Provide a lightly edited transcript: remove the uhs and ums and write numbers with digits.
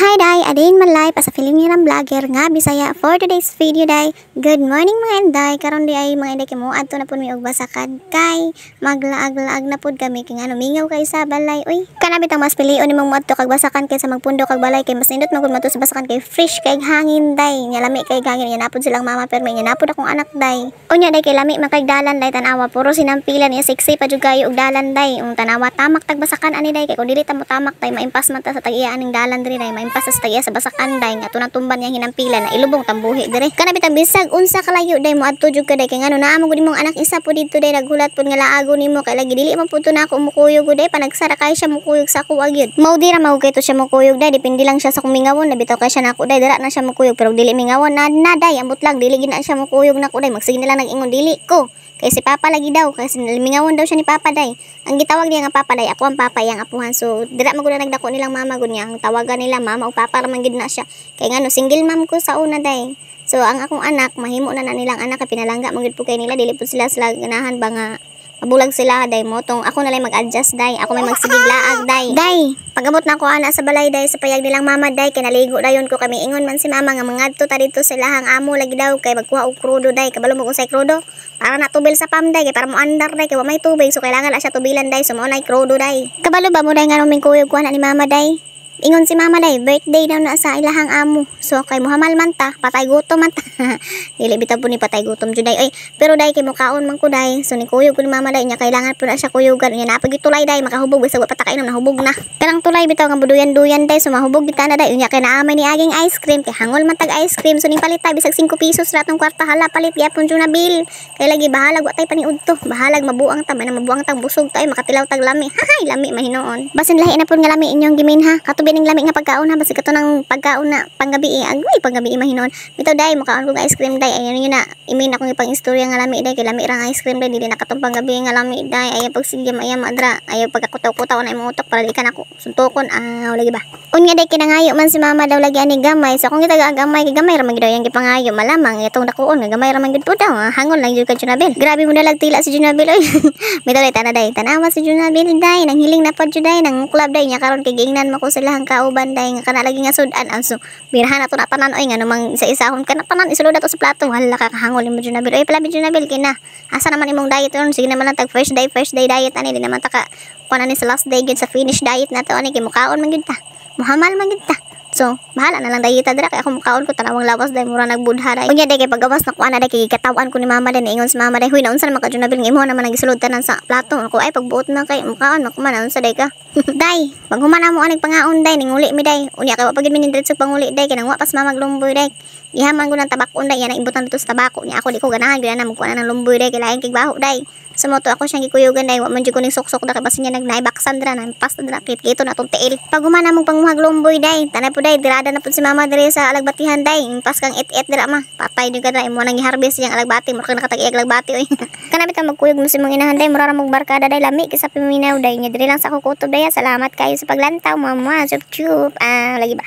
Hi day, adin man live as a film nilang vlogger nga Bisaya for today's video day. Good morning mga inday. Karon di ay mga inday kimo adto na pud mi og basakan kay maglaag-laag na pud kami kay ngano mingaw kay sa balay. Uy, kana bitang mas pilion nimong moadto kag basakan kaysa magpundo kag balay kay mas nindot magud madto sa basakan kay fresh kay hangin day. Nya lami kay hangin nya napud silang mama permi nya napud akong anak day. Unya day kay lami man kay dalan day tanawa puro sinampilan nya sexy pa jud kayo og dalan day. Tanawa tamak tag basakan ani day kay kun dili ta mo tamak tay maimpas man ta sa tag-iya aning dalan diri day. Maimpas sa tag-iya sa basakan day nga tunang tumban yang hinampilan na ilubong tambuhi dire. Kana bitang bisag unsa kalayo day mo adto jud ka day kay ngano naa mo gud imong anak isa pud dito day naghulat pud nga laago nimo kay lagi dili man pud to na ako mukuyog gud day panagsara kay siya mukuyog sa ako agyud. Mao dira mao kay to siya mukuyog day depende lang siya sa kumingawon nabitaw kay siya nako day dira na siya mukuyog pero dili mingawon na day ambot lang dili gid na siya mukuyog nako day magsige na lang nag-ingon dili ko. Kay si Papa lagi daw kasi limingawon daw siya ni Papa day. Ang gitawag niya nga Papa day ako ang Papa yang apuhan. So dira magud nagdako nilang mama gud niya. Ang tawagan nila mama o Papa ra man gid na siya. Kay ngano single mom ko sa una day. So ang akong anak mahimo na nilang anak kay pinalangga magud po kay nila dili po sila ganahan ba nga mabulag sila day mo tong ako na lang mag-adjust day. Ako may magsigiglaag day. Day, pag-abot na ko ana sa balay day sa payag nilang mama day kay naligo dayon ko kami ingon man si mama nga mangadto ta dito sa lahang amo lagi daw kay magkuha og krudo day. Kabalo mo kung say krudo para na tubil sa pam day kay para mo andar day kay wa may tubig so kailangan na siya tubilan day so mao nay krudo day. Kabalo ba mo day nga nung kuyog kuha na ni mama day? Ingon si mama day, birthday daw na sa ilahang amo. So kay muhamal man ta, patay gutom man ta. Dili bitaw po ni patay gutom jud day. Ay, pero day kay mukaon man ko day. So ni kuyog ko ni mama day nya kailangan po na siya kuyugan. Nya napagi tulay day makahubog bisag wa patakainom nahubog na. Kanang tulay bitaw nga buduyan-duyan day so mahubog bitaw na day. Nya kay naamay ni aging ice cream kay hangol man tag ice cream so ning palit tay bisag 5 pesos ra tong kwarta hala palit gyapon jud na bill. Kay lagi bahalag wa tay paniud to. Bahalag mabuang ta, may na mabuang tag busog tay makatilaw tag lami. Hay, lami mahinoon. Basin lahi na pud nga lami inyong giminha. Katubi ning lami nga pagkaon ha basi kato nang pagkaon na panggabi agoy panggabi mahinon bitaw day makaon kog ice cream day ayon yun na imin akong ipang istorya nga lami day kay lami ra ice cream day dili na katong panggabi nga lami day ayo pagsigya ayam adra ayo pagkakutaw-kutaw na imong utok para di ka nako suntukon lagi ba unya day kinangayo man si mama daw lagi ani gamay so kung kita gamay kay gamay ra man gid yang gipangayo malamang itong dakuon nga gamay ra man gid pud daw hangol lang jud ka Junabel grabe mo dalag tila si Junabel oy bitaw day tanawa si Junabel day nang hiling na pud jud day nang club day nya karon kay giingnan mo ko sila hang kauban day nga kana lagi nga sudan so birahan ato na tanan oy nga numang isa-isahon kana tanan isulod ato sa plato hala ka kahangol mo Junabel oy pala Junabel kina asa naman imong diet ron sige naman lang tag first day diet ani di naman ta ka kuan ani sa last day gid sa finish diet na to ani kay mukaon man gid ta muhamal man gid ta. So, bahala na lang diet dira kay ako mukaon ko tanawang lawas day mura nagbudha day. Unya day kay pagawas na kuana day kay katawan ko ni mama day ingon sa mama day huy na unsa naman ka Junabel nga imo naman nagisulod tanan sa plato ako ay pagbuot na kay mukaon makuman unsa day ka. Day, paghuman na mo aning pangaon day ninguli mi day. Unya kay wa pagid mi nindret sa panguli day kay nang wa pas mama lumboy day. Ihaman ko ng tabakon day yan ang ibutan dito sa tabako niya ako di ko ganahan gyud na magkuha ng lumboy day kay lain kay baho day. Sumoto ako siyang gikuyugan day wa man jud ko ning sok-sok da kay basin niya nagnaibaksan dra na pasta dra kito na tong tiil. Paghuman na mo panguhag lumboy day tanay po day dirada na pud si mama dire sa alagbatihan day impas kang et-et dira ma patay jud ka dra imo nang i-harvest yang alagbati mo kay nakatag-iyag alagbati oy. Kana bitaw magkuyog mo si mong inahan day mura ra mong barkada day lami kay sa piminaw day nya dire lang sa kukutob day. Salamat kayo sa paglantaw mama chup chup lagi ba.